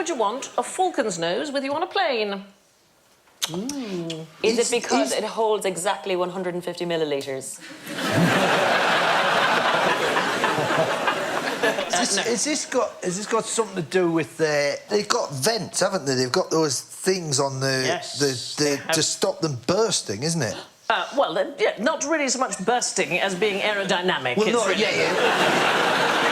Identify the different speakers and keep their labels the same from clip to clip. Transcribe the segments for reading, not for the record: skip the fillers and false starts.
Speaker 1: would you want a falcon's nose with you on a plane?
Speaker 2: Is it because it holds exactly 150 millilitres?
Speaker 3: Has this got something to do with they've got vents, haven't they? They've got those things on to stop them bursting, isn't it?
Speaker 1: Well, not really so much bursting as being aerodynamic.
Speaker 3: Well,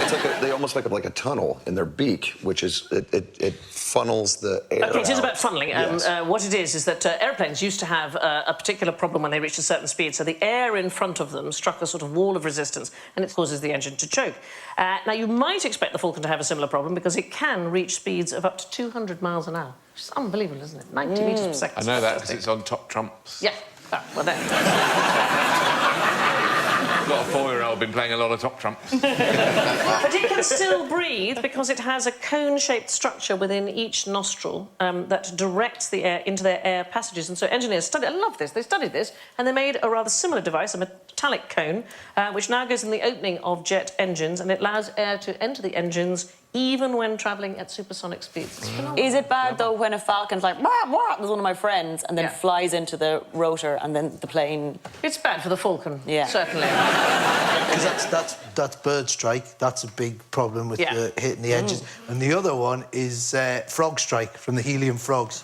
Speaker 4: It's like they almost make up like a tunnel in their beak, which is it funnels the air.
Speaker 1: OK, it is about funneling.
Speaker 4: Yes.
Speaker 1: What it is that airplanes used to have a particular problem when they reached a certain speed. So the air in front of them struck a sort of wall of resistance, and it causes the engine to choke. Now, you might expect the Falcon to have a similar problem because it can reach speeds of up to 200 miles an hour. Which is unbelievable, isn't it? 90 metres per second.
Speaker 5: I know that because it's on top trumps.
Speaker 1: Yeah. Oh, well, there.
Speaker 5: I've got a 4-year-old been playing a lot of top trumps.
Speaker 1: But it can still breathe because it has a cone-shaped structure within each nostril that directs the air into their air passages. And so engineers studied... I love this. They studied this, and they made a rather similar device, a metallic cone, which now goes in the opening of jet engines, and it allows air to enter the engines even when travelling at supersonic speeds.
Speaker 2: Is it bad, though, when a falcon's like, wah, wah, there's one of my friends, and then flies into the rotor and then the plane...
Speaker 1: It's bad for the Falcon, certainly.
Speaker 3: Because that's bird strike. That's a big problem with hitting the edges. And the other one is frog strike from the helium frogs.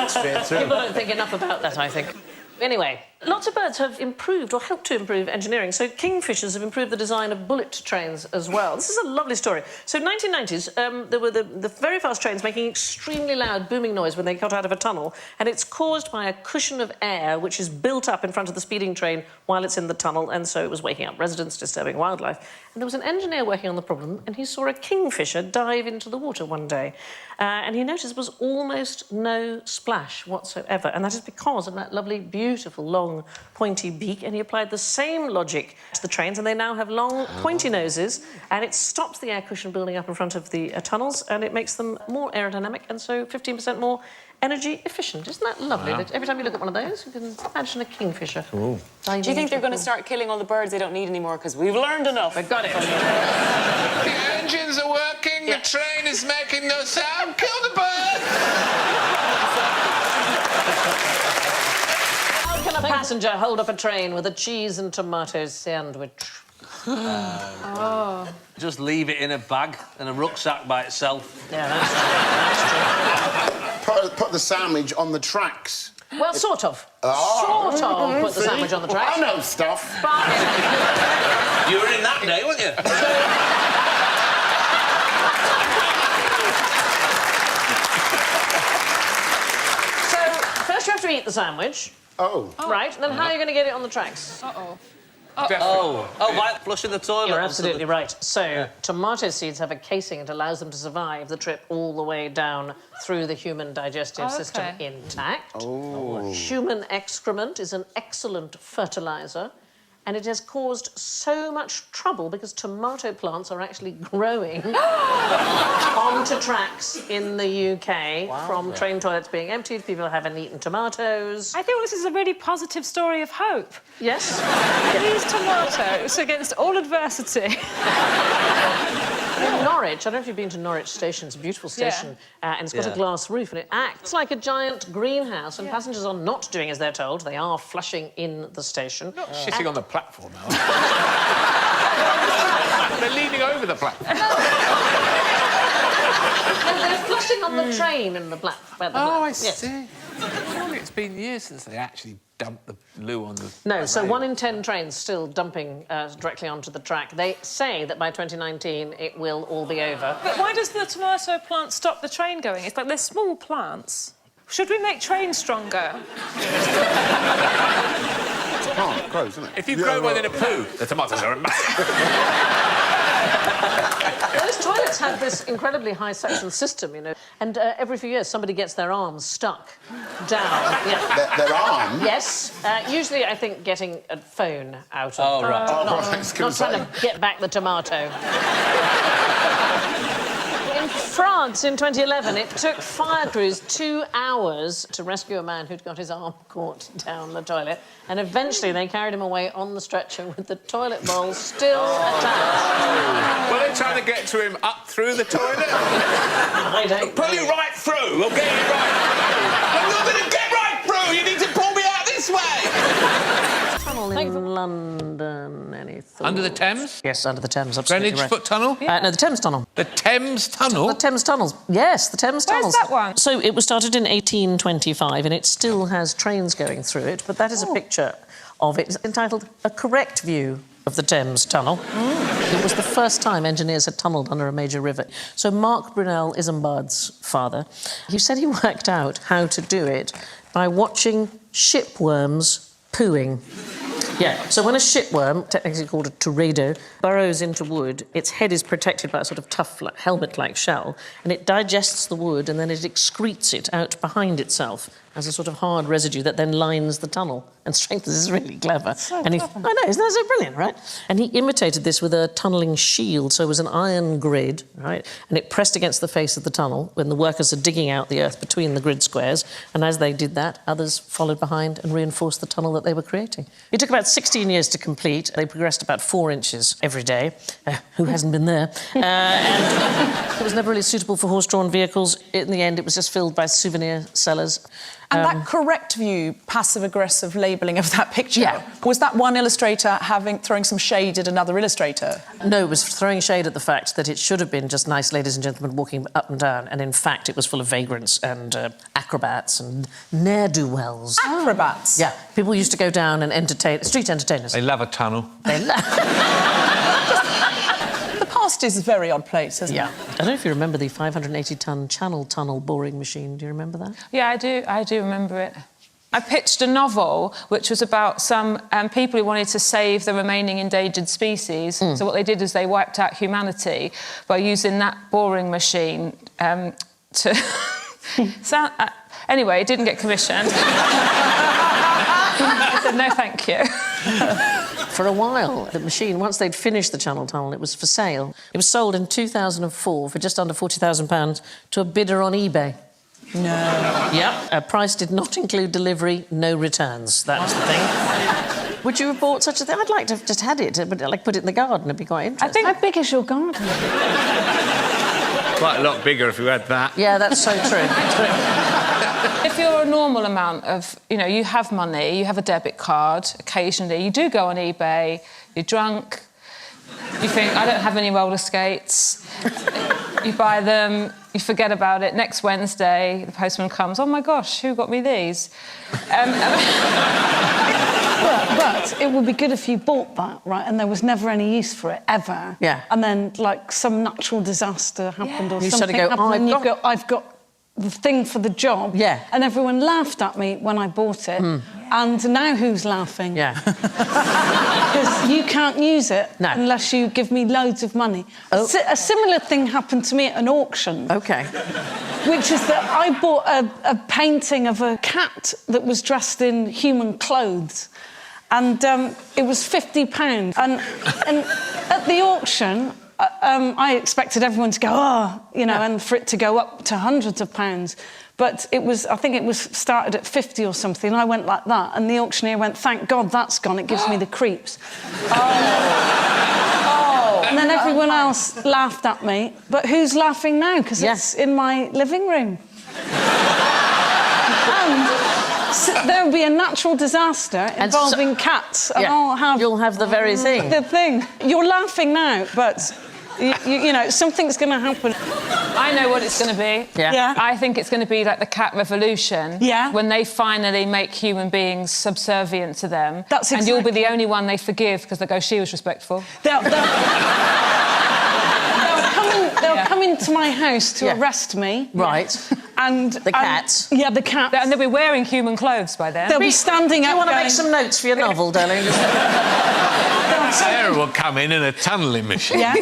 Speaker 3: Straight through.
Speaker 1: People don't think enough about that, I think. Anyway, lots of birds have improved or helped to improve engineering. So kingfishers have improved the design of bullet trains as well. This is a lovely story. So 1990s, there were the very fast trains making extremely loud booming noise when they got out of a tunnel, and it's caused by a cushion of air which is built up in front of the speeding train while it's in the tunnel, and so it was waking up residents, disturbing wildlife. And there was an engineer working on the problem, and he saw a kingfisher dive into the water one day, and he noticed there was almost no splash whatsoever, and that is because of that lovely, beautiful, long, pointy beak, and he applied the same logic to the trains, and they now have long, pointy noses, and it stops the air cushion building up in front of the tunnels, and it makes them more aerodynamic, and so 15% more energy efficient. Isn't that lovely? That every time you look at one of those, you can imagine a kingfisher.
Speaker 2: Do you think they're going to start killing all the birds they don't need anymore? Because we've learned enough.
Speaker 1: We've got it.
Speaker 5: The engines are working, the train is making no sound. Kill the birds!
Speaker 1: How can a passenger hold up a train with a cheese and tomato sandwich?
Speaker 6: Just leave it in a bag and a rucksack by itself.
Speaker 1: Yeah, that's true.
Speaker 7: Put the sandwich on the tracks.
Speaker 1: Well, sort of. Sort of put the sandwich on the tracks.
Speaker 7: I know stuff.
Speaker 1: But...
Speaker 6: You were in that day, weren't you?
Speaker 1: So, first you have to eat the sandwich.
Speaker 7: Oh.
Speaker 1: Right, then how are you going to get it on the tracks?
Speaker 6: By flushing the toilet.
Speaker 1: You're absolutely right. So, tomato seeds have a casing that allows them to survive the trip all the way down through the human digestive system intact. Human excrement is an excellent fertiliser, and it has caused so much trouble because tomato plants are actually growing onto tracks in the UK from train toilets being emptied. People haven't eaten tomatoes.
Speaker 8: I think this is a really positive story of hope.
Speaker 1: Yes?
Speaker 8: These tomatoes against all adversity.
Speaker 1: In Norwich, I don't know if you've been to Norwich Station, it's a beautiful station, and it's got a glass roof, and it acts like a giant greenhouse, and passengers are not doing as they're told. They are flushing in the station.
Speaker 5: Not shitting on the platform, now. They're leaning over the platform.
Speaker 1: And they're flushing on the train in the platform.
Speaker 5: I see. Surely it's been years since they actually dumped the loo on the...
Speaker 1: No, so 1 in 10 trains still dumping directly onto the track. They say that by 2019 it will all be over.
Speaker 8: But why does the tomato plant stop the train going? It's like they're small plants. Should we make trains stronger?
Speaker 7: It's a plant, it grows, isn't it?
Speaker 5: If you grow one in a poo, the tomatoes are massive.
Speaker 1: Those toilets have this incredibly high suction system, you know, and every few years somebody gets their arms stuck down.
Speaker 7: Their arm?
Speaker 1: Yes. Usually, I think, getting a phone out of...
Speaker 7: Not
Speaker 1: trying to get back the tomato. In France, France in 2011. It took fire crews 2 hours to rescue a man who'd got his arm caught down the toilet, and eventually they carried him away on the stretcher with the toilet bowl still attached.
Speaker 5: Were they trying to get to him up through the toilet?
Speaker 1: I don't
Speaker 5: Pull you right through. We'll get you right through. I'm not going to get right through. You need to pull me out this way.
Speaker 1: Tunnel in London. Any thoughts?
Speaker 5: Under the Thames?
Speaker 1: Yes, under the Thames. Absolutely
Speaker 5: Greenwich
Speaker 1: right.
Speaker 5: Foot Tunnel?
Speaker 1: No, the Thames Tunnel.
Speaker 5: The Thames Tunnel?
Speaker 1: The Thames Tunnels. Yes, the Thames
Speaker 8: Where's
Speaker 1: Tunnels.
Speaker 8: that one?
Speaker 1: So it was started in 1825 and it still has trains going through it, but that is a picture of it. It's entitled A Correct View of the Thames Tunnel. It was the first time engineers had tunnelled under a major river. So Mark Brunel, Isambard's father, he said he worked out how to do it by watching shipworms pooing. Yeah, so when a shipworm, technically called a teredo, burrows into wood, its head is protected by a sort of tough helmet-like shell, and it digests the wood and then it excretes it out behind itself as a sort of hard residue that then lines the tunnel and strengthens. This is really clever.
Speaker 8: So
Speaker 1: and
Speaker 8: clever.
Speaker 1: I know, isn't that so brilliant, right? And he imitated this with a tunnelling shield, so it was an iron grid, right? And it pressed against the face of the tunnel when the workers are digging out the earth between the grid squares, and as they did that, others followed behind and reinforced the tunnel that they were creating. It took about 16 years to complete. They progressed about 4 inches every day. Who hasn't been there? And it was never really suitable for horse-drawn vehicles. In the end, it was just filled by souvenir sellers.
Speaker 9: And that correct view, passive-aggressive labelling of that picture,
Speaker 1: Yeah.
Speaker 9: was that one illustrator throwing some shade at another illustrator?
Speaker 1: No, it was throwing shade at the fact that it should have been just nice ladies and gentlemen walking up and down, and in fact it was full of vagrants and acrobats and ne'er-do-wells.
Speaker 9: Acrobats?
Speaker 1: Yeah, people used to go down and entertain, street entertainers.
Speaker 5: They love a tunnel.
Speaker 9: The past is a very odd place, isn't
Speaker 1: Yeah.
Speaker 9: it?
Speaker 1: I don't know if you remember the 580-ton Channel Tunnel boring machine. Do you remember that?
Speaker 8: Yeah, I do remember it. I pitched a novel which was about some people who wanted to save the remaining endangered species. So what they did is they wiped out humanity by using that boring machine to... anyway, it didn't get commissioned. I said, no, thank you.
Speaker 1: For a while, the machine, once they'd finished the Channel Tunnel, it was for sale. It was sold in 2004 for just under £40,000 to a bidder on eBay.
Speaker 9: No.
Speaker 1: Yep. Price did not include delivery, no returns. That was the thing. Would you have bought such a thing? I'd like to have just had it, but like put it in the garden. It'd be quite interesting.
Speaker 8: How big is your garden?
Speaker 5: Quite a lot bigger if you had that.
Speaker 1: Yeah, that's so true.
Speaker 8: If you're a normal amount of, you have money, you have a debit card, occasionally, you do go on eBay, you're drunk, you think, I don't have any roller skates, you buy them, you forget about it, next Wednesday, the postman comes, oh my gosh, who got me these?
Speaker 10: But it would be good if you bought that, right, and there was never any use for it, ever.
Speaker 1: Yeah.
Speaker 10: And then, like, some natural disaster happened or
Speaker 1: You
Speaker 10: something
Speaker 1: sort of go,
Speaker 10: happened,
Speaker 1: oh,
Speaker 10: I've got the thing for the job.
Speaker 1: Yeah.
Speaker 10: And everyone laughed at me when I bought it. And now who's laughing?
Speaker 1: Yeah.
Speaker 10: Because you can't use it unless you give me loads of money.
Speaker 1: Oh.
Speaker 10: A similar thing happened to me at an auction.
Speaker 1: OK.
Speaker 10: Which is that I bought a painting of a cat that was dressed in human clothes. And it was £50. And at the auction, I expected everyone to go, and for it to go up to hundreds of pounds. But I think it was started at 50 or something. And I went like that. And the auctioneer went, thank God that's gone. It gives me the creeps. And then everyone else laughed at me. But who's laughing now? Because it's in my living room. And there will be a natural disaster involving cats. And
Speaker 1: you'll have the very thing.
Speaker 10: The thing. You're laughing now, but... something's going to happen.
Speaker 8: I know what it's going to be.
Speaker 10: Yeah.
Speaker 8: I think it's going to be like the cat revolution.
Speaker 10: Yeah.
Speaker 8: When they finally make human beings subservient to them.
Speaker 10: That's
Speaker 8: And you'll be
Speaker 10: exactly-
Speaker 8: the only one they forgive because they go, she was respectful.
Speaker 10: They'll come into my house to arrest me.
Speaker 1: Right.
Speaker 10: And...
Speaker 1: The cats?
Speaker 10: Yeah, the cats.
Speaker 8: And they'll be wearing human clothes by then.
Speaker 10: They'll be standing up.
Speaker 1: Do you want to
Speaker 10: going,
Speaker 1: make some notes for your novel, darling?
Speaker 5: Sarah will come in a tunnelling machine.
Speaker 10: Yeah.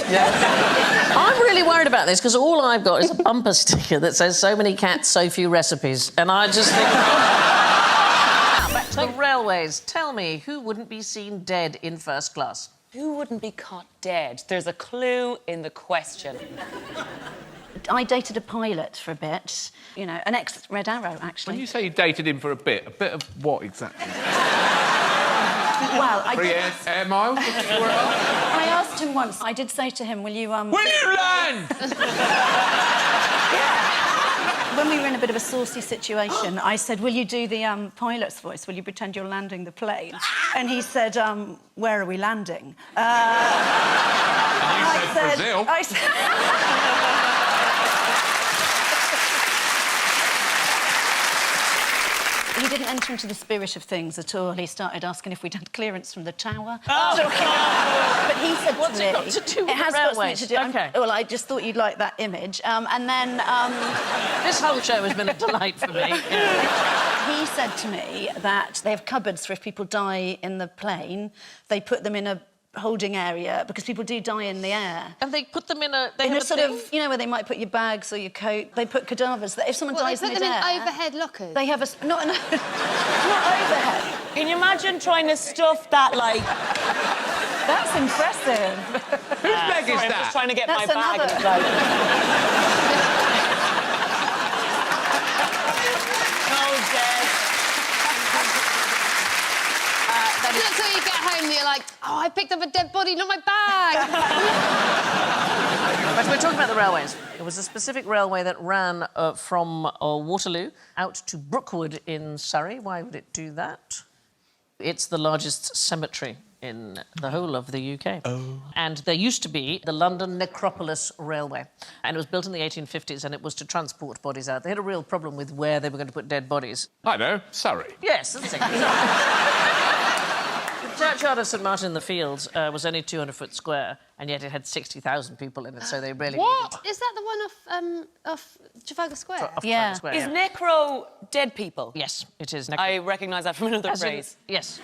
Speaker 1: I'm really worried about this because all I've got is a bumper sticker that says so many cats, so few recipes. And I just think... Back to the railways. Tell me, who wouldn't be seen dead in first class?
Speaker 2: Who wouldn't be caught dead? There's a clue in the question.
Speaker 11: I dated a pilot for a bit, you know, an ex-Red Arrow, actually.
Speaker 5: When you say you dated him for a bit of what exactly?
Speaker 11: Well, I
Speaker 5: 3
Speaker 11: did...
Speaker 5: air miles?
Speaker 11: I asked him once, I did say to him, will you,
Speaker 5: Will you land?
Speaker 11: When we were in a bit of a saucy situation, I said, will you do the pilot's voice? Will you pretend you're landing the plane? And he said, where are we landing?
Speaker 5: And you said Brazil.
Speaker 11: I said... He didn't enter into the spirit of things at all. He started asking if we'd had clearance from the tower.
Speaker 1: Oh,
Speaker 11: but he said
Speaker 1: what's
Speaker 11: to me...
Speaker 1: it got to do with
Speaker 11: it has
Speaker 1: the
Speaker 11: got something
Speaker 1: railways?
Speaker 11: to do...
Speaker 1: OK.
Speaker 11: Well, I just thought you'd like that image. And then...
Speaker 1: This whole show has been a delight for me. Yeah.
Speaker 11: He said to me that they have cupboards for if people die in the plane, they put them in a holding area because people do die in the air.
Speaker 1: And they put them in a...
Speaker 11: In a sort of, you know, where they might put your bags or your coat. They put cadavers there. If someone dies
Speaker 12: they put
Speaker 11: mid-air...
Speaker 12: them in overhead lockers?
Speaker 11: They have a... Not overhead.
Speaker 2: Can you imagine trying to stuff that, like...
Speaker 11: That's impressive.
Speaker 5: Whose bag is
Speaker 2: I'm
Speaker 5: that?
Speaker 2: just trying to get
Speaker 11: That's
Speaker 2: my bag.
Speaker 11: another-
Speaker 2: Like... Oh, dead.
Speaker 12: That's how you get home and you're like, oh, I picked up a dead body, not my bag.
Speaker 1: But we're talking about the railways. It was a specific railway that ran from Waterloo out to Brookwood in Surrey. Why would it do that? It's the largest cemetery in the whole of the UK. Oh. And there used to be the London Necropolis Railway. And it was built in the 1850s and it was to transport bodies out. They had a real problem with where they were going to put dead bodies.
Speaker 5: I know, Surrey.
Speaker 1: Yes, that's it. The churchyard of St Martin in the Fields was only 200 foot square, and yet it had 60,000 people in it, so they really...
Speaker 12: What? Is that the one off Trafalgar Square?
Speaker 1: Off
Speaker 11: Yeah.
Speaker 1: Trafalgar Square,
Speaker 2: Is necro dead people?
Speaker 1: Yes, it is.
Speaker 2: I recognise that from another phrase.
Speaker 1: Yes.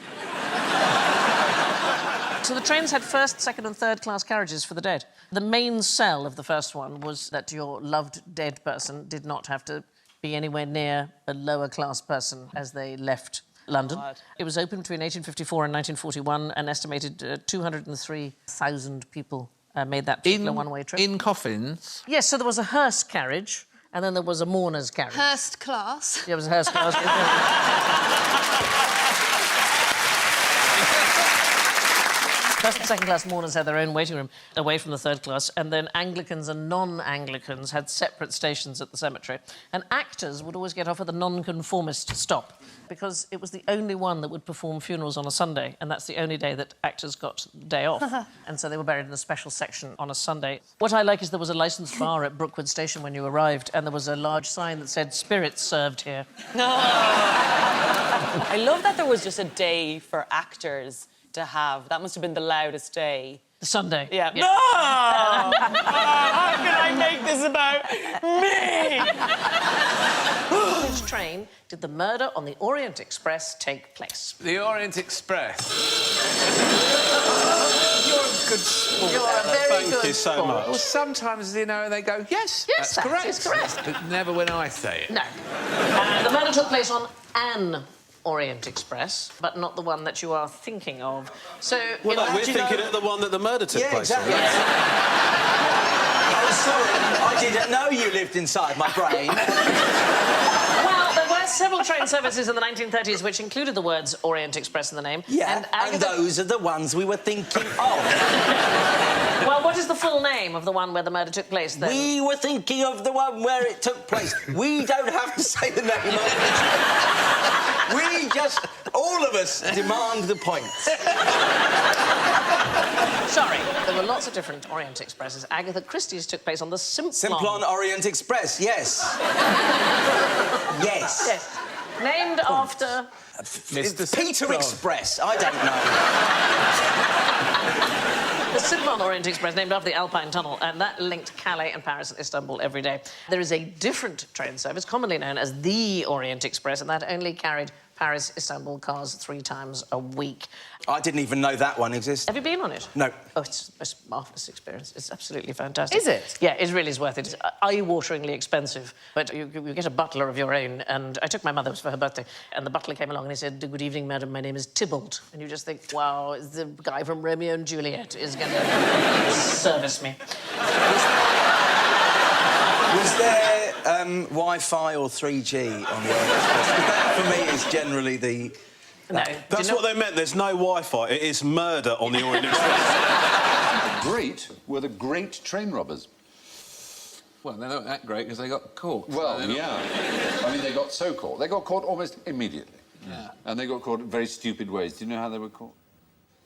Speaker 1: So the trains had first, second and third class carriages for the dead. The main sell of the first one was that your loved dead person did not have to be anywhere near a lower class person as they left London.
Speaker 2: God.
Speaker 1: It was opened between 1854 and 1941. An estimated 203,000 people made that particular one-way trip.
Speaker 5: In coffins?
Speaker 1: Yes, so there was a hearse carriage, and then there was a mourner's carriage.
Speaker 12: First class.
Speaker 1: Yeah, it was a hearse carriage. First and second class mourners had their own waiting room away from the third class, and then Anglicans and non-Anglicans had separate stations at the cemetery. And actors would always get off at the non-conformist stop because it was the only one that would perform funerals on a Sunday, and that's the only day that actors got the day off. And so they were buried in a special section on a Sunday. What I like is there was a licensed bar at Brookwood Station when you arrived, and there was a large sign that said, "Spirits served here."
Speaker 2: No. I love that there was just a day for actors to have. That must have been the loudest day.
Speaker 1: The Sunday.
Speaker 2: Yeah. No! How can I make this about me?
Speaker 1: Which train did the murder on the Orient Express take place?
Speaker 5: The Orient Express. You're a good sport.
Speaker 1: You're a very good
Speaker 5: Thank you so
Speaker 1: sport.
Speaker 5: much. Well, sometimes, you know, they go, yes,
Speaker 1: Yes,
Speaker 5: that's correct.
Speaker 1: it's correct.
Speaker 5: But never when I say it.
Speaker 1: No. The murder took place on an Orient Express, but not the one that you are thinking of. So...
Speaker 13: Well, no, we're thinking of the one that the murder took place
Speaker 14: exactly.
Speaker 13: on.
Speaker 14: Oh, sorry, I didn't know you lived inside my brain.
Speaker 1: Well, there were several train services in the 1930s which included the words Orient Express in the name.
Speaker 14: Yeah, and those are the ones we were thinking of.
Speaker 1: Well, what is the full name of the one where the murder took place, then?
Speaker 14: We were thinking of the one where it took place. We don't have to say the name of it. We just, all of us, demand the points.
Speaker 1: Sorry, there were lots of different Orient Expresses. Agatha Christie's took place on the
Speaker 14: Simplon Orient Express, yes. Yes.
Speaker 1: Yes. Named after...
Speaker 14: Mr. Peter Express, I don't know.
Speaker 1: The Simplon Orient Express, named after the Alpine Tunnel, and that linked Calais and Paris and Istanbul every day. There is a different train service, commonly known as the Orient Express, and that only carried Paris, Istanbul cars 3 times a week.
Speaker 14: I didn't even know that one existed.
Speaker 1: Have you been on it?
Speaker 14: No.
Speaker 1: Oh, it's a marvellous experience. It's absolutely fantastic.
Speaker 14: Is it?
Speaker 1: Yeah, it really is worth it. It's eye-wateringly expensive, but you get a butler of your own, and I took my mother for her birthday, and the butler came along and he said, "Good evening, madam, my name is Tybalt." And you just think, wow, the guy from Romeo and Juliet is going to service me.
Speaker 14: Was there Wi-Fi or 3G on the Orient Express? That, for me, is generally the...
Speaker 1: No.
Speaker 13: That's what they meant. There's no Wi-Fi. It is murder on the Orient Express.
Speaker 15: The great were the great train robbers.
Speaker 16: Well, they're not that great because they got caught.
Speaker 15: Well, yeah. I mean, they got so caught. They got caught almost immediately.
Speaker 16: Yeah.
Speaker 15: And they got caught in very stupid ways. Do you know how they were caught?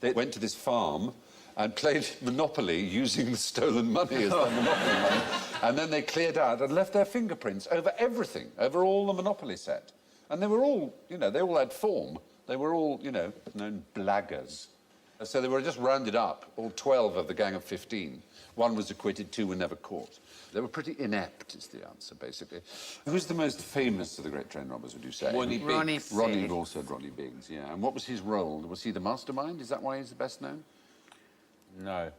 Speaker 15: They went to this farm and played Monopoly using the stolen money as their Monopoly money. And then they cleared out and left their fingerprints over everything, over all the Monopoly set. And they were all, you know, they all had form. They were all, you know, known blaggers. So they were just rounded up, all 12 of the gang of 15. 1 was acquitted, 2 were never caught. They were pretty inept, is the answer, basically. Who's the most famous of the great train robbers, would you say?
Speaker 16: Ronnie Biggs.
Speaker 15: Ronnie, you've all said Ronnie Biggs, yeah. And what was his role? Was he the mastermind? Is that why he's the best known?
Speaker 16: No.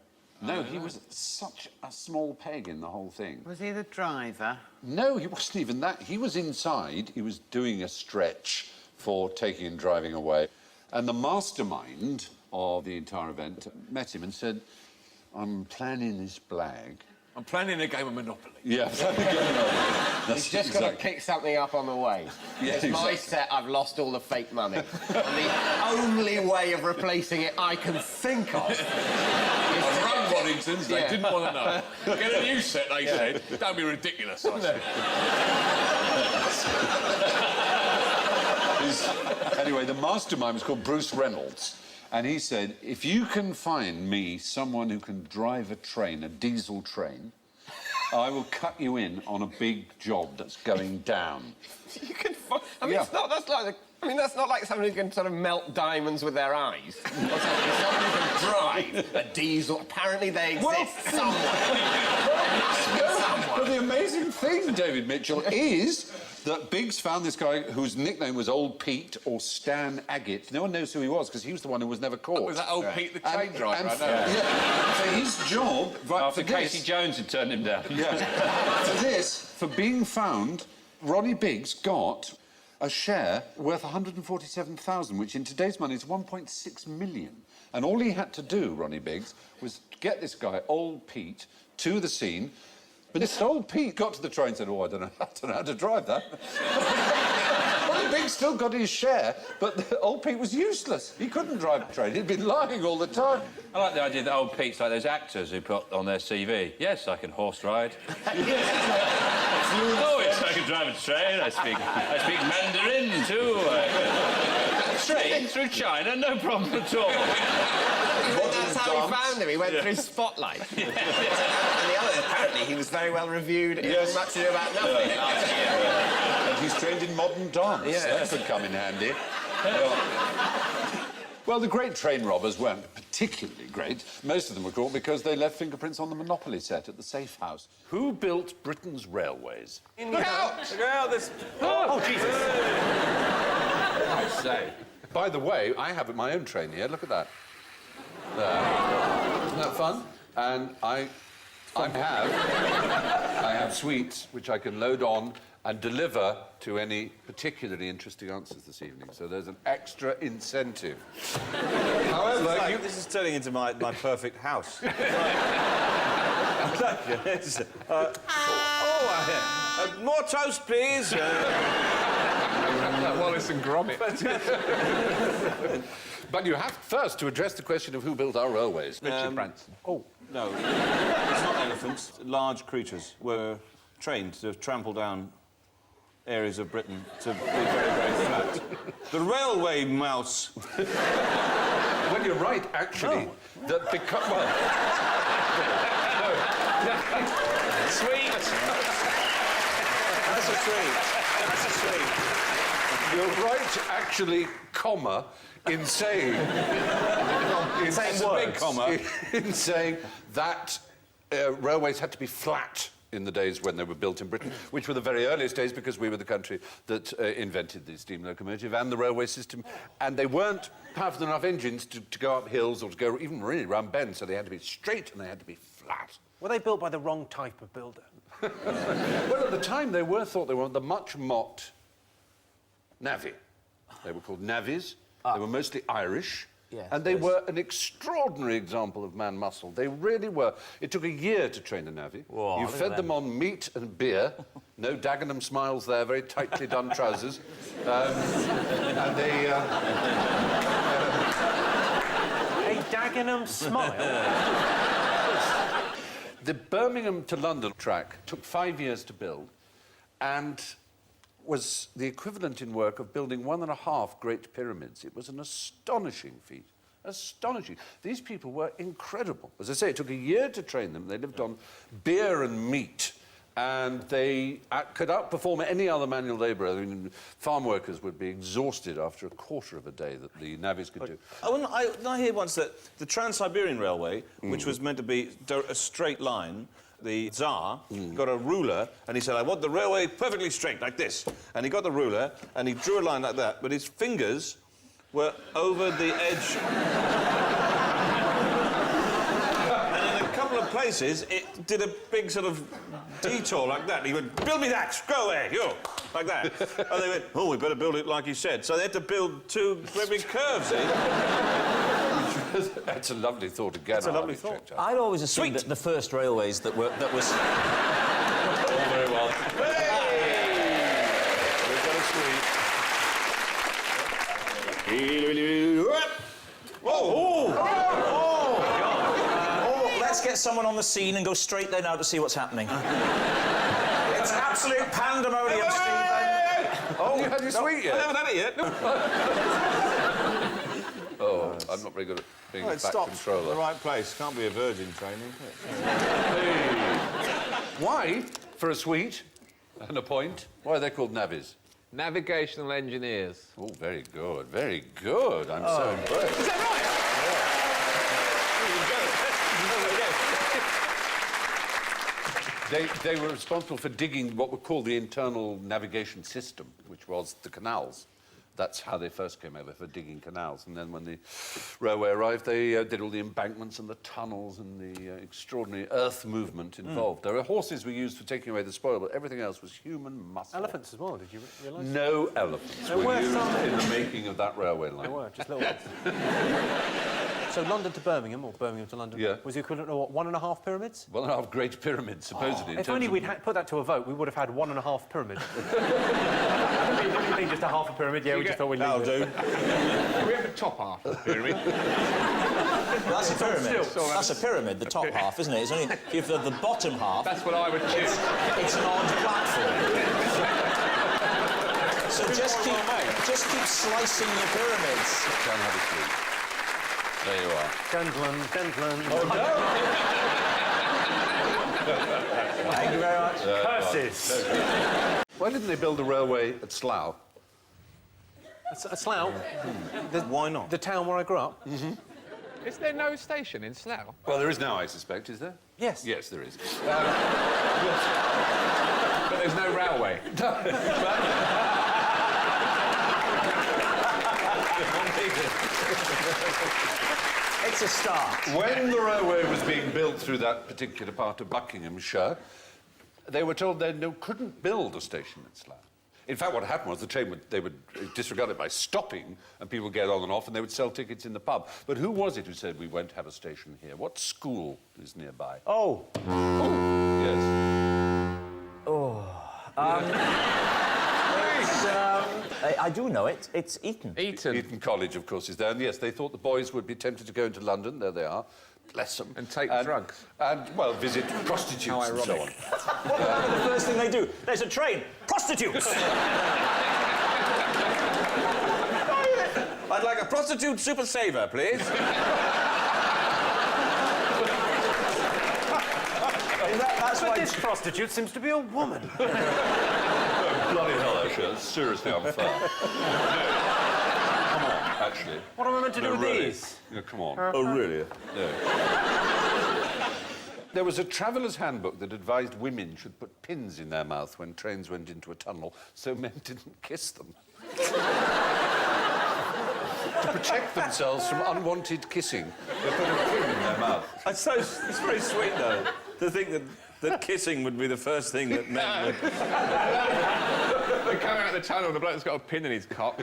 Speaker 15: No, he was such a small peg in the whole thing.
Speaker 16: Was he the driver?
Speaker 15: No, he wasn't even that. He was inside. He was doing a stretch for taking and driving away. And the mastermind of the entire event met him and said, "I'm planning this blag."
Speaker 16: I'm planning a game of Monopoly.
Speaker 15: Yeah,
Speaker 17: He's just got to pick something up on the way.
Speaker 15: Yeah,
Speaker 17: it's my set, I've lost all the fake money. And the only way of replacing it I can think of...
Speaker 16: I've run Waddington's, they didn't want to know. Get a new set, they said. Don't be ridiculous, I said.
Speaker 15: Anyway, the mastermind was called Bruce Reynolds. And he said, if you can find me someone who can drive a train, a diesel train, I will cut you in on a big job that's going down.
Speaker 17: You can I mean, it's not, that's like... I mean, that's not like someone who can sort of melt diamonds with their eyes. Someone who can drive a diesel. Apparently they exist somewhere.
Speaker 15: But the amazing thing, David Mitchell, is that Biggs found this guy whose nickname was Old Pete or Stan Agate. No one knows who he was because he was the one who was never caught.
Speaker 16: Oh, was that Old Pete the train driver? I know.
Speaker 15: Yeah. So his job... Right,
Speaker 16: after Casey Jones had turned him down.
Speaker 15: Yeah. For being found, Ronnie Biggs got a share worth 147,000, which in today's money is 1.6 million. And all he had to do, Ronnie Biggs, was get this guy, Old Pete, to the scene. But this Old Pete got to the train and said, "Oh, I don't know how to drive that." Ronnie Biggs still got his share, but Old Pete was useless. He couldn't drive a train. He'd been lying all the time.
Speaker 16: I like the idea that Old Pete's like those actors who put on their CV, "Yes, I can horse ride." Oh, yes, I can drive a train. I speak Mandarin, too. Train through China, no problem at all.
Speaker 17: That's how he found him. He went through Spotlight. And the other, apparently, he was very well reviewed in Much Ado About Nothing last year.
Speaker 15: And he's trained in modern dance.
Speaker 17: Yeah.
Speaker 15: That could come in handy. Well, the great train robbers weren't particularly great. Most of them were caught because they left fingerprints on the Monopoly set at the safe house. Who built Britain's railways?
Speaker 17: Look out!
Speaker 16: Look out, this...
Speaker 17: Oh, Jesus.
Speaker 15: I say. By the way, I have my own train here. Look at that. There. Isn't that fun? And I have sweets which I can load on and deliver to any particularly interesting answers this evening. So there's an extra incentive.
Speaker 13: However, this is turning into my perfect house. More toast, please.
Speaker 16: Wallace and Gromit.
Speaker 15: But you have first to address the question of who built our railways.
Speaker 13: Richard
Speaker 15: Branson.
Speaker 13: Oh, no. It's not elephants. Large creatures were trained to trample down areas of Britain to be very, very flat. The railway mouse.
Speaker 15: Well, you're right, actually. That because... Well...
Speaker 13: Sweet. That's a treat. That's a treat.
Speaker 15: You're right, actually, comma, in saying...
Speaker 13: Same word, comma.
Speaker 15: In saying that railways had to be flat in the days when they were built in Britain, which were the very earliest days because we were the country that invented the steam locomotive and the railway system. And they weren't powerful enough engines to go up hills or to go even really round bends, so they had to be straight and they had to be flat.
Speaker 18: Were they built by the wrong type of builder?
Speaker 15: Well, at the time, they thought they were the much-mocked navvy. They were called navvies. They were mostly Irish.
Speaker 14: Yes,
Speaker 15: and they were an extraordinary example of man muscle. They really were. It took a year to train a navvy.
Speaker 14: Whoa,
Speaker 15: you fed them on meat and beer. No Dagenham smiles there, very tightly done trousers. And they...
Speaker 18: A Dagenham smile?
Speaker 15: The Birmingham to London track took 5 years to build and was the equivalent in work of building 1.5 Great Pyramids. It was an astonishing feat. Astonishing. These people were incredible. As I say, it took a year to train them. They lived on beer and meat, and they could outperform any other manual labourer. I mean, farm workers would be exhausted after a quarter of a day that the navvies could do.
Speaker 13: I hear once that the Trans-Siberian Railway, which was meant to be a straight line, the Tsar got a ruler and he said, I want the railway perfectly straight, like this. And he got the ruler and he drew a line like that, but his fingers were over the edge. And in a couple of places, it did a big sort of detour like that. And he went, build me that, go away, you, like that. And they went, oh, we better build it like you said. So they had to build 2 great big curves,
Speaker 15: That's a lovely thought again.
Speaker 13: That's a lovely thought.
Speaker 14: I'd always assumed that the first railways that was...
Speaker 15: All very well. Hey! We've got a sweet.
Speaker 14: Let's get someone on the scene and go straight there now to see what's happening. It's absolute pandemonium, Stephen.
Speaker 15: Oh, you had your sweet yet?
Speaker 13: I haven't had it yet.
Speaker 15: Oh, I'm not very good at being a back controller.
Speaker 13: The right place. Can't be a virgin training.
Speaker 15: Hey. Why, for a sweet and a point, why are they called navvies?
Speaker 19: Navigational engineers.
Speaker 15: Oh, very good, very good. I'm so impressed.
Speaker 13: Is that right?
Speaker 15: They were responsible for digging what were called the internal navigation system, which was the canals. That's how they first came over, for digging canals. And then when the railway arrived, they did all the embankments and the tunnels and the extraordinary earth movement involved. There were horses we used for taking away the spoil, but everything else was human muscle.
Speaker 18: Elephants as well, did you realise?
Speaker 15: No elephants were used in the making of that railway line.
Speaker 18: There were, just little ones. So London to Birmingham, or Birmingham to London, was the equivalent of, what, 1.5 pyramids?
Speaker 15: 1.5 Great Pyramids, supposedly.
Speaker 18: If only we'd put that to a vote, we would have had 1.5 pyramids. Didn't think just a half a pyramid, we just thought we'd leave it.
Speaker 19: We have the top half of the pyramid.
Speaker 14: Well, that's a pyramid. That's a pyramid, the top half, isn't it? It's only if the bottom half...
Speaker 19: That's what I would choose.
Speaker 14: It's an odd platform. So just keep slicing your pyramids.
Speaker 15: Can have a seat. There you are.
Speaker 18: Gentlemen.
Speaker 15: Oh, no!
Speaker 14: Thank you very much.
Speaker 18: Curses.
Speaker 15: Why didn't they build a railway at Slough?
Speaker 18: At Slough?
Speaker 13: Why not?
Speaker 18: The town where I grew up?
Speaker 15: Mm-hmm.
Speaker 19: Is there no station in Slough?
Speaker 15: Well, there is now, I suspect, is there?
Speaker 18: Yes.
Speaker 15: Yes, there is.
Speaker 19: But there's no railway.
Speaker 14: It's a start.
Speaker 15: When the railway was being built through that particular part of Buckinghamshire, they were told they couldn't build a station at Slough. In fact, what happened was they would disregard it by stopping, and people would get on and off, and they would sell tickets in the pub. But who was it who said we won't have a station here? What school is nearby?
Speaker 18: Oh.
Speaker 15: Yes.
Speaker 14: Oh. I do know it. It's Eaton.
Speaker 15: Eaton College, of course, is there. And yes, they thought the boys would be tempted to go into London. There they are. Bless them.
Speaker 19: And take drugs.
Speaker 15: And, well, visit prostitutes and so on.
Speaker 14: What about the first thing they do? There's a train. Prostitutes!
Speaker 5: I'd like a prostitute super saver, please.
Speaker 18: That's why this prostitute seems to be a woman.
Speaker 15: Bloody hell, Asher. That's seriously unfair. No. Come on, actually.
Speaker 18: What am I meant to do with
Speaker 15: really.
Speaker 18: these?
Speaker 15: No, come on.
Speaker 13: Oh, really?
Speaker 15: No. There was a traveller's handbook that advised women should put pins in their mouth when trains went into a tunnel so men didn't kiss them. To protect themselves from unwanted kissing, they put a pin in their mouth.
Speaker 13: It's very sweet, though, to think that kissing would be the first thing that men would...
Speaker 19: They come out of the tunnel, the bloke's got a pin in his cock.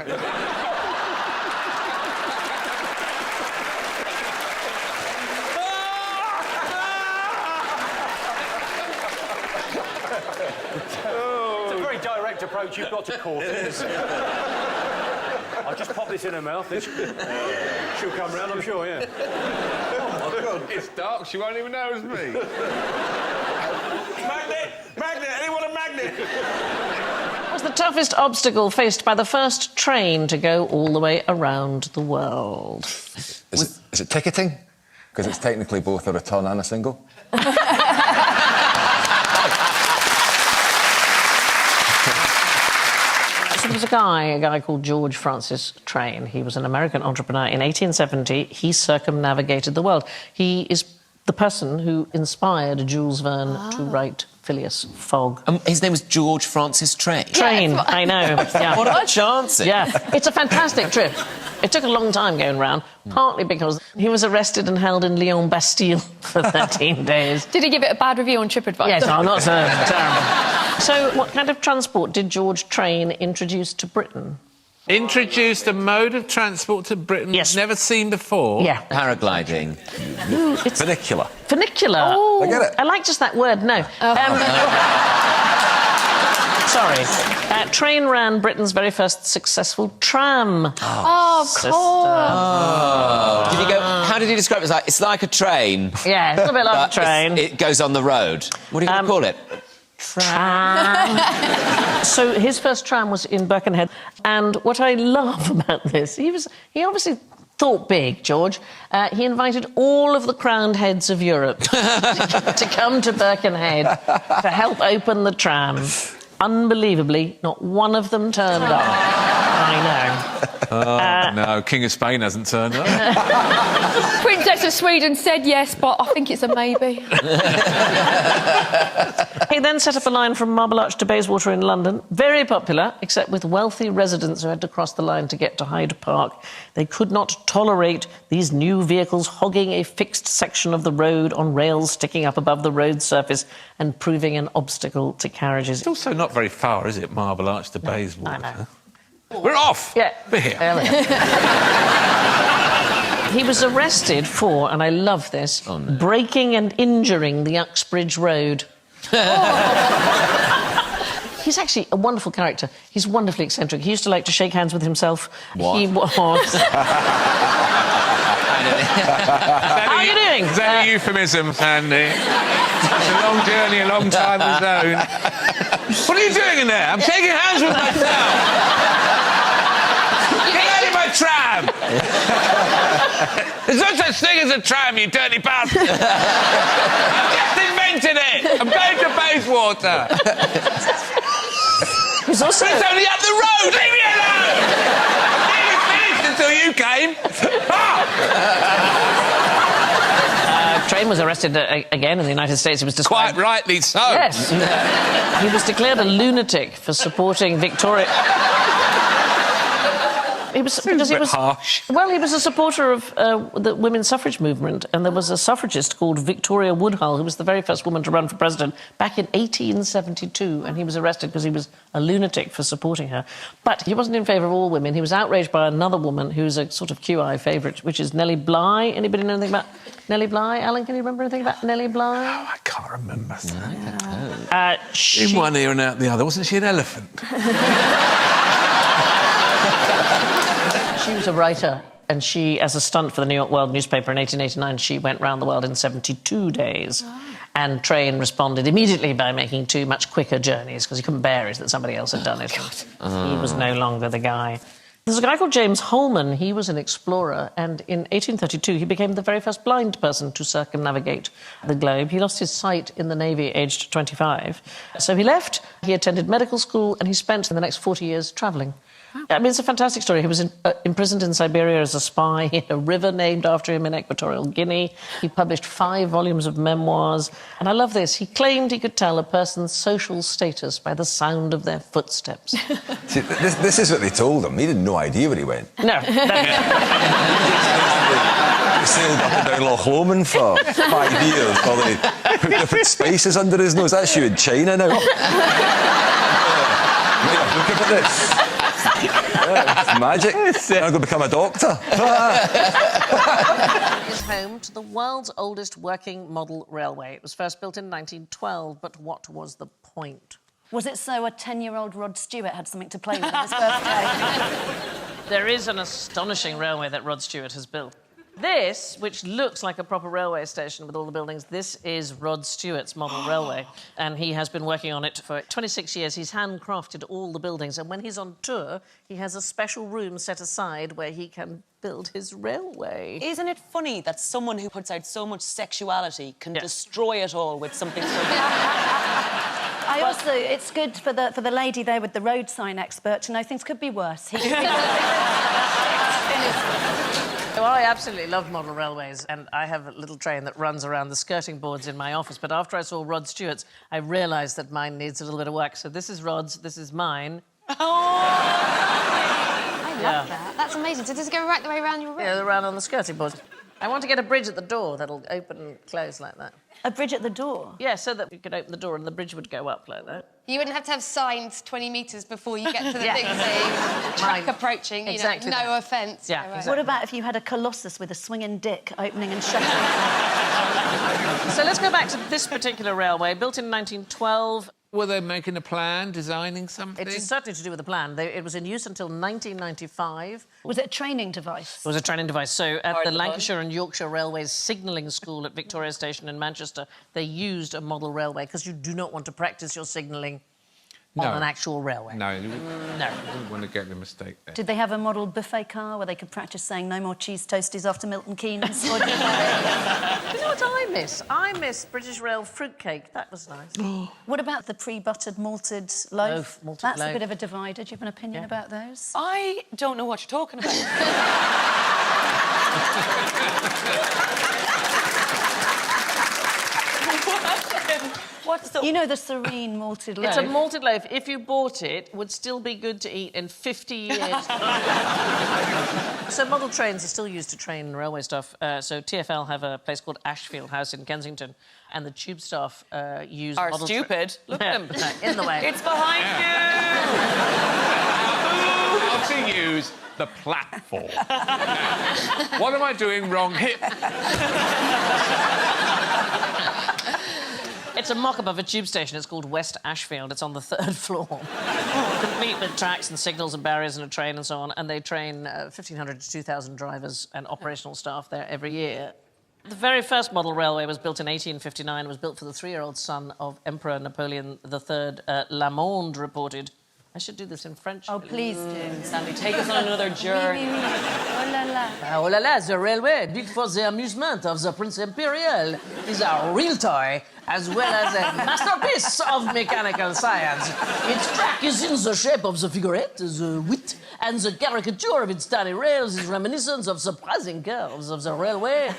Speaker 18: It's a very direct approach you've got to court. I'll just pop this in her mouth. She'll come round, I'm sure, yeah.
Speaker 19: Oh, my God. It's dark. She won't even know it's me.
Speaker 13: Magnet! Magnet! Anyone a magnet?
Speaker 1: What was the toughest obstacle faced by the first train to go all the way around the world?
Speaker 20: Is it ticketing? Because it's technically both a return and a single.
Speaker 1: So there was a guy called George Francis Train. He was an American entrepreneur. In 1870, he circumnavigated the world. He is the person who inspired Jules Verne to write Phileas Fogg.
Speaker 14: His name was George Francis Train.
Speaker 1: Train, I know. Yeah.
Speaker 14: What are the chances?
Speaker 1: Yeah, it's a fantastic trip. It took a long time going round, partly because he was arrested and held in Lyon Bastille for 13 days.
Speaker 12: Did he give it a bad review on TripAdvisor?
Speaker 1: Yes, I'm not so terrible. So what kind of transport did George Train introduce to Britain?
Speaker 16: Introduced a mode of transport to Britain never seen before.
Speaker 1: Yeah.
Speaker 14: Paragliding.
Speaker 1: Ooh, it's
Speaker 14: Funicular.
Speaker 1: Funicular.
Speaker 14: Oh. I get it.
Speaker 1: I like just that word, no. Sorry. Train ran Britain's very first successful tram.
Speaker 12: Oh, of course.
Speaker 14: Did he go? How did he describe it? It's like a train.
Speaker 1: Yeah, it's a bit like a train.
Speaker 14: It goes on the road. What are you going to call it?
Speaker 1: Tram. So his first tram was in Birkenhead, and what I love about this, he obviously thought big, George. He invited all of the crowned heads of Europe to come to Birkenhead to help open the tram. Unbelievably, not one of them turned up. I
Speaker 16: know. No, King of Spain hasn't turned up.
Speaker 12: Princess of Sweden said yes, but I think it's a maybe.
Speaker 1: He then set up a line from Marble Arch to Bayswater in London. Very popular, except with wealthy residents who had to cross the line to get to Hyde Park. They could not tolerate these new vehicles hogging a fixed section of the road on rails sticking up above the road surface and proving an obstacle to carriages.
Speaker 16: It's also not very far, is it, Marble Arch to Bayswater?
Speaker 1: I know.
Speaker 16: We're off!
Speaker 1: Yeah.
Speaker 16: We're here.
Speaker 1: He was arrested for, and I love this, breaking and injuring the Uxbridge Road. He's actually a wonderful character. He's wonderfully eccentric. He used to like to shake hands with himself.
Speaker 14: What?
Speaker 1: He was... How are you doing?
Speaker 16: Is that a euphemism, Sandy? It's a long journey, a long time of his own. What are you doing in there? I'm shaking hands with myself. Get out of my tram! There's no such thing as a tram, you dirty bastard! I've just invented it! I'm going to Bayswater!
Speaker 1: He's also...
Speaker 16: But it's only up the road! Leave me alone! I didn't finish until you came!
Speaker 1: Train was arrested again in the United States. He was described...
Speaker 16: Quite rightly so.
Speaker 1: Yes. He was declared a lunatic for supporting Victoria... He was
Speaker 16: harsh.
Speaker 1: Well, he was a supporter of the women's suffrage movement, and there was a suffragist called Victoria Woodhull, who was the very first woman to run for president back in 1872, and he was arrested because he was a lunatic for supporting her. But he wasn't in favour of all women. He was outraged by another woman who's a sort of QI favourite, which is Nellie Bly. Anybody know anything about Nellie Bly? Alan, can you remember anything about Nellie Bly?
Speaker 16: Oh, I can't remember.
Speaker 1: In
Speaker 16: one ear and out the other. Wasn't she an elephant?
Speaker 1: She was a writer, and she, as a stunt for the New York World newspaper in 1889, she went round the world in 72 days. And Train responded immediately by making 2 much quicker journeys, because he couldn't bear it that somebody else had done it. He was no longer the guy. There's a guy called James Holman. He was an explorer, and in 1832 he became the very first blind person to circumnavigate the globe. He lost his sight in the Navy aged 25. So he left, he attended medical school, and he spent the next 40 years travelling. I mean, it's a fantastic story. He was imprisoned in Siberia as a spy. He had a river named after him in Equatorial Guinea. He published 5 volumes of memoirs. And I love this. He claimed he could tell a person's social status by the sound of their footsteps.
Speaker 20: See, this is what they told him. He had no idea where he went.
Speaker 1: No.
Speaker 20: He sailed up and down Loch Lomond for 5 years while they put different spices under his nose. That's you in China now. Look at this. Yeah, it's magic. I'm going to become a doctor.
Speaker 1: Is home to the world's oldest working model railway. It was first built in 1912, but what was the point?
Speaker 11: Was it so a 10-year-old Rod Stewart had something to play with on his birthday?
Speaker 1: There is an astonishing railway that Rod Stewart has built. This, which looks like a proper railway station with all the buildings, this is Rod Stewart's model railway, and he has been working on it for 26 years. He's handcrafted all the buildings, and when he's on tour, he has a special room set aside where he can build his railway.
Speaker 2: Isn't it funny that someone who puts out so much sexuality can destroy it all with something so...
Speaker 11: I also, it's good for the lady there with the road sign expert to know things could be worse.
Speaker 1: So I absolutely love model railways, and I have a little train that runs around the skirting boards in my office, but after I saw Rod Stewart's, I realised that mine needs a little bit of work. So this is Rod's, this is mine.
Speaker 12: Oh! I love that. That's amazing. So does it go right the way around your room?
Speaker 1: Yeah, around on the skirting boards. I want to get a bridge at the door that'll open and close like that.
Speaker 11: A bridge at the door?
Speaker 1: Yeah, so that you could open the door and the bridge would go up like that.
Speaker 12: You wouldn't have to have signs 20 metres before you get to the thing saying track approaching, you know, no offence.
Speaker 1: Yeah,
Speaker 11: What about if you had a colossus with a swinging dick opening and shutting?
Speaker 1: So let's go back to this particular railway, built in 1912.
Speaker 16: Were they making a plan, designing something?
Speaker 1: It's certainly to do with the plan. It was in use until 1995.
Speaker 11: Was it a training device?
Speaker 1: It was a training device. So at the Lancashire and Yorkshire Railways signalling school at Victoria Station in Manchester, they used a model railway because you do not want to practice your signalling on an actual railway.
Speaker 16: No, you wouldn't want to get the mistake there.
Speaker 11: Did they have a model buffet car where they could practice saying no more cheese toasties after Milton Keynes?
Speaker 1: You know what I miss? I miss British Rail fruitcake. That was nice.
Speaker 11: What about the pre-buttered malted loaf?
Speaker 1: Malted
Speaker 11: That's
Speaker 1: loaf.
Speaker 11: a bit of a divider. Do you have an opinion about those?
Speaker 2: I don't know what you're talking about.
Speaker 11: You know the serene malted loaf?
Speaker 1: It's a malted loaf. If you bought it, would still be good to eat in 50 years. So model trains are still used to train railway stuff. So TfL have a place called Ashfield House in Kensington, and the tube staff use
Speaker 2: Are
Speaker 1: model
Speaker 2: stupid. Look at them.
Speaker 1: In the way.
Speaker 2: It's behind
Speaker 16: How to use the platform. What am I doing wrong here?
Speaker 1: It's a mock-up of a tube station. It's called West Ashfield. It's on the 3rd floor. Complete with tracks and signals and barriers and a train and so on. And they train 1,500 to 2,000 drivers and operational staff there every year. The very first model railway was built in 1859. It was built for the 3-year-old son of Emperor Napoleon III. Lamond reported. I should do this in French.
Speaker 11: Oh, please do.
Speaker 2: Sandy, take us on another journey.
Speaker 11: Oh, la, la.
Speaker 1: Oh la la, the railway, built for the amusement of the Prince Imperial, is a real toy, as well as a masterpiece of mechanical science. Its track is in the shape of the figurette, the wit, and the caricature of its tiny rails is reminiscent of surprising curves of the railway.